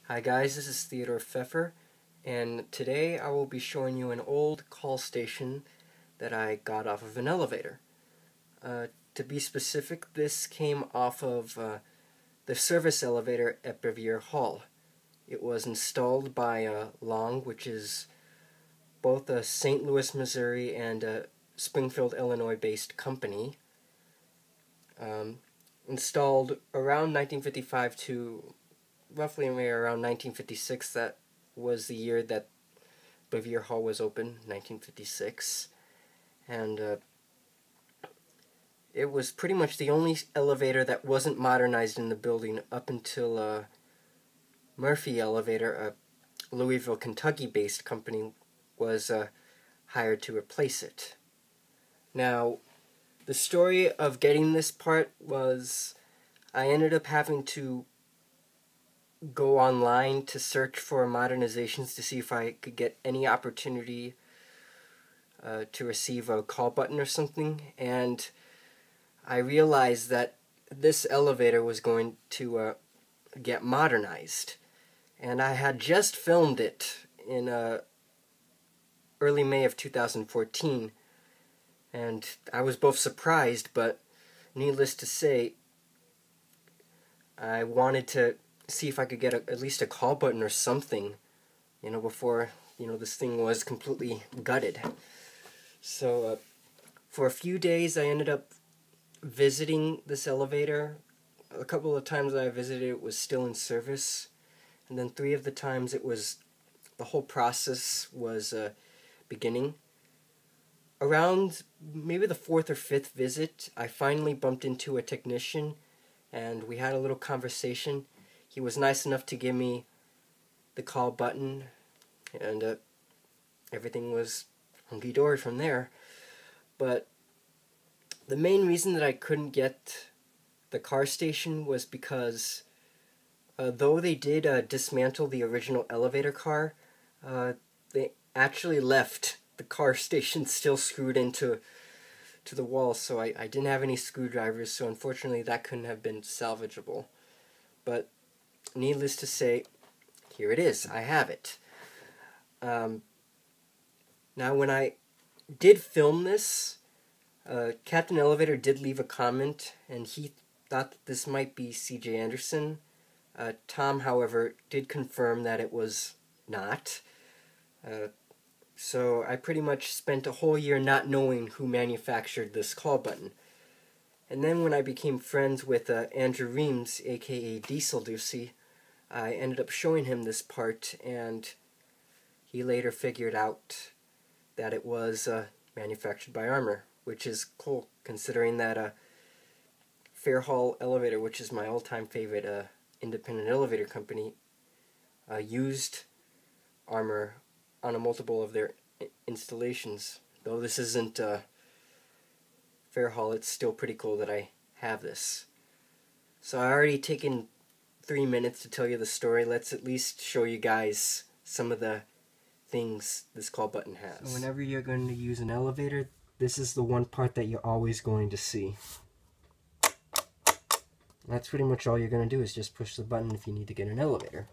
Hi guys, this is Theodore Pfeffer, and today I will be showing you an old call station that I got off of an elevator. To be specific, this came off of the service elevator at Bevier Hall. It was installed by Long, which is both a St. Louis, Missouri and a Springfield, Illinois-based company. Installed around 1955 to roughly around 1956. That was the year that Bevier Hall was open, 1956. And it was pretty much the only elevator that wasn't modernized in the building up until Murphy Elevator, a Louisville, Kentucky-based company, was hired to replace it. Now, the story of getting this part was I ended up having to go online to search for modernizations to see if I could get any opportunity to receive a call button or something, and I realized that this elevator was going to get modernized, and I had just filmed it in early May of 2014, and I was both surprised, but needless to say, I wanted to see if I could get at least a call button or something, before, this thing was completely gutted. So, for a few days I ended up visiting this elevator. A couple of times that I visited it was still in service, and then 3 of the times the whole process was beginning. Around maybe the 4th or 5th visit, I finally bumped into a technician, and we had a little conversation. He was nice enough to give me the call button, and everything was hunky-dory from there. But the main reason that I couldn't get the car station was because though they did dismantle the original elevator car, they actually left the car station still screwed into the wall, so I didn't have any screwdrivers, so unfortunately that couldn't have been salvageable. But needless to say, here it is. I have it. Now, when I did film this, Captain Elevator did leave a comment, and he thought that this might be C.J. Anderson. Tom, however, did confirm that it was not. So I pretty much spent a whole year not knowing who manufactured this call button. And then when I became friends with Andrew Reams, aka Dieselducy, I ended up showing him this part, and he later figured out that it was manufactured by Armor, which is cool, considering that Fair Hall Elevator, which is my all-time favorite independent elevator company, used Armor on a multiple of their installations. Though this isn't Fair Hall, it's still pretty cool that I have this. So I already taken 3 minutes to tell you the story. Let's at least show you guys some of the things this call button has. So whenever you're going to use an elevator, this is the one part that you're always going to see. That's pretty much all you're going to do, is just push the button if you need to get an elevator.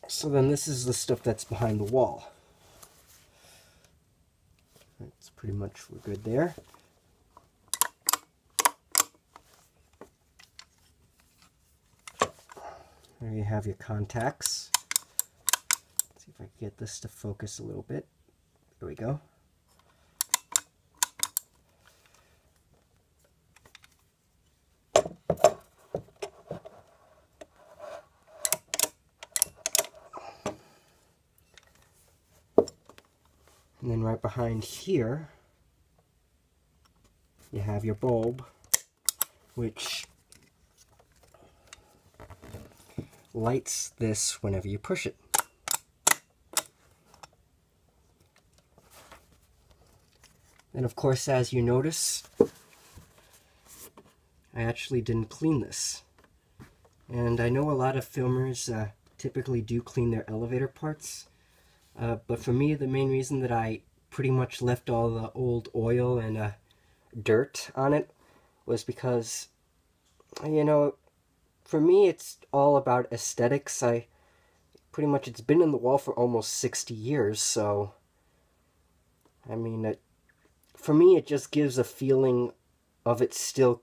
So then this is the stuff that's behind the wall. That's pretty much, we're good there. There you have your contacts. Let's see if I can get this to focus a little bit. There we go. And then right behind here, you have your bulb, which lights this whenever you push it. And of course, as you notice, I actually didn't clean this. And I know a lot of filmers typically do clean their elevator parts, but for me, the main reason that I pretty much left all the old oil and dirt on it was because, for me, it's all about aesthetics. Pretty much, it's been in the wall for almost 60 years, so I mean, for me, it just gives a feeling of it still,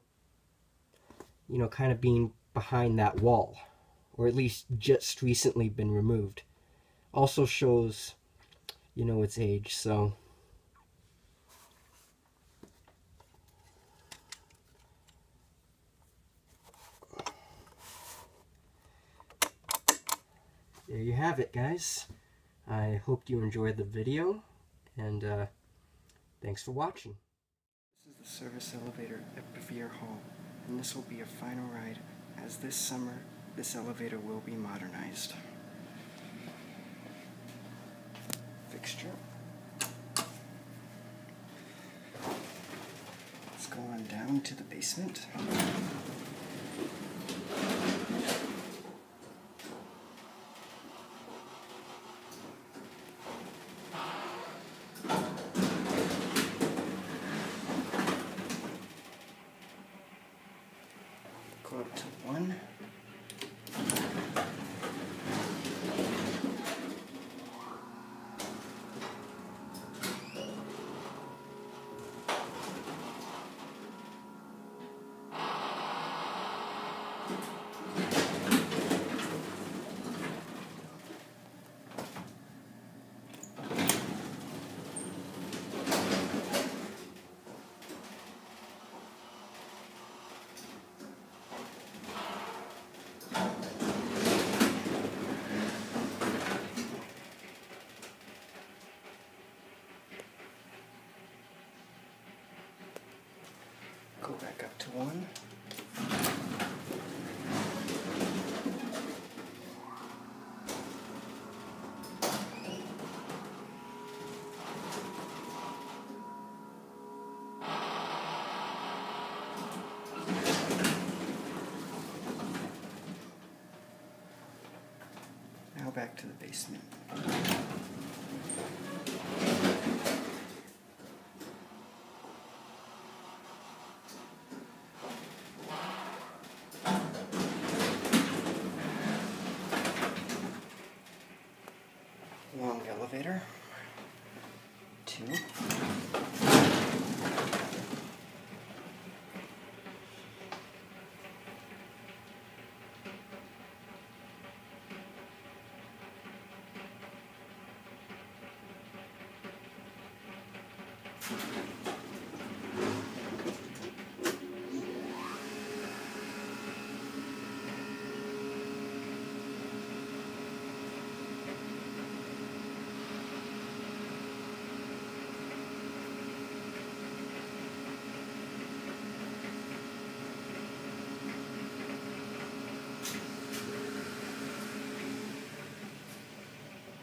you know, kind of being behind that wall, or at least just recently been removed. Also shows, you know, its age, so. There you have it, guys. I hope you enjoyed the video, and thanks for watching. This is the service elevator at Bevier Hall, and this will be a final ride, as this summer this elevator will be modernized. Fixture. Let's go on down to the basement. Go up to 1. Go back up to 1. Now back to the basement. Long elevator. 2.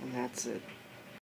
And that's it.